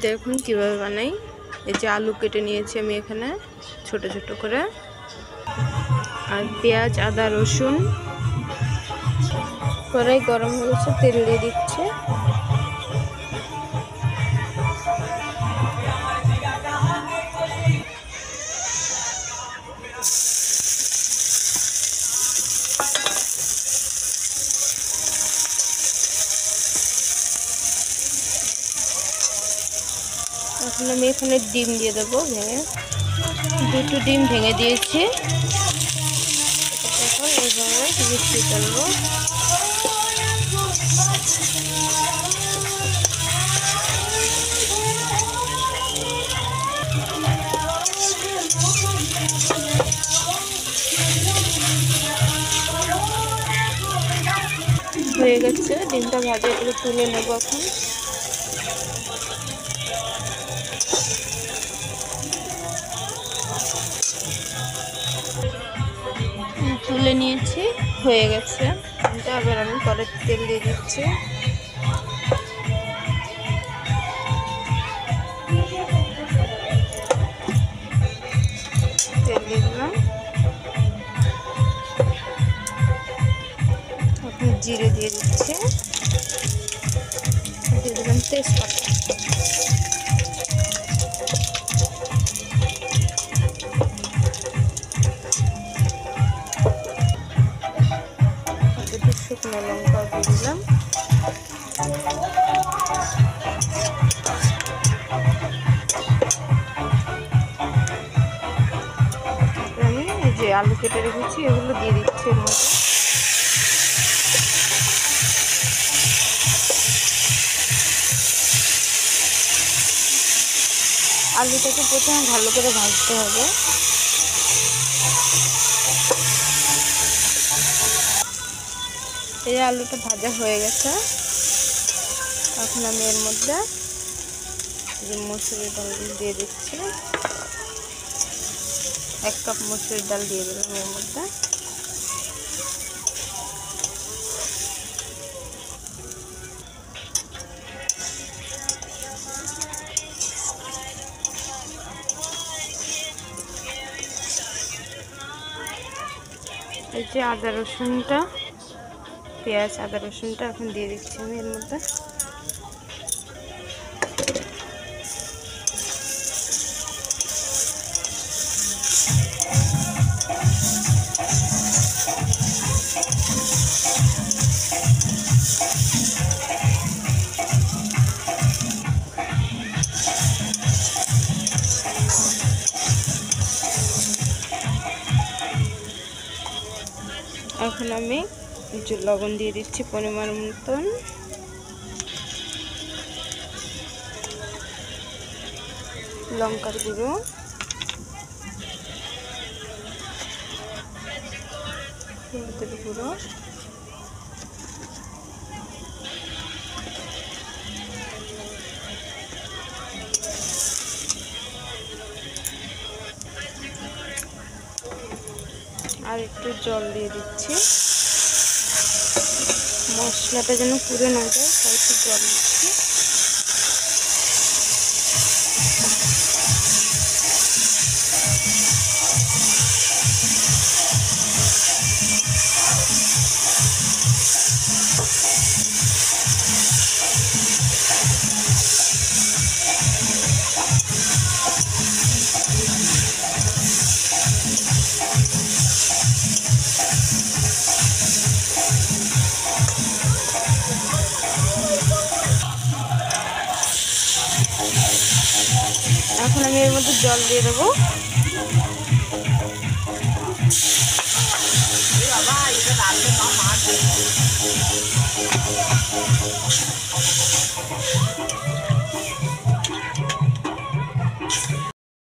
দেখুন কিভাবে বানাই। এই যে আলু কেটে নিয়েছি আমি এখানে ছোট ছোট করে, আর পেঁয়াজ, আদা, রসুন। কড়াই গরম হয়ে গেছে, তেল দিয়ে দিচ্ছে। এখন আমি এখানে ডিম দিয়ে দেবো ভেঙে। দুটো ডিম ভেঙে দিয়েছি। এখন এইভাবে মিশিয়ে ফেলবো। হয়ে গেছে ডিমটা ভাজা, এগুলো তুলে নেবো এখন। তুলে নিয়েছি, হয়ে গেছে ডিমটা। আবার আমি পরে তেল দিয়ে দিচ্ছি। তেল দিয়ে দিলাম, এখন জিরে দিয়ে দিচ্ছি, দিয়ে দিলাম তেজপাতা। শুকনো লঙ্কা দিয়ে দিলাম। আমি এই যে আলু কেটে রেখেছি এগুলো দিয়ে দিচ্ছি এর মধ্যে। আলুটাকে প্রথমে ভালো করে ভাজতে হবে। এই আলুটা ভাজা হয়ে গেছে। এখন আমি এর মধ্যে মসুরের ডাল দিয়ে দিচ্ছি। 1 কাপ মসুরের ডাল দিয়ে দিলাম এর মধ্যে। এই যে আদা রসুনটা, পেঁয়াজ, আদা রসুনটা এখন দিয়ে দিচ্ছি আমি এর মধ্যে। এখন আমি একটু লবণ দিয়ে দিচ্ছি পরিমাণ মতন। লঙ্কার গুঁড়ো, হলুদের গুঁড়ো, আর একটু জল দিয়ে দিচ্ছি। মশলাটা যেন পুড়ে না যায় তাই একটু জল দিচ্ছি। এখন আমি এর মধ্যে জল দিয়ে দেবো।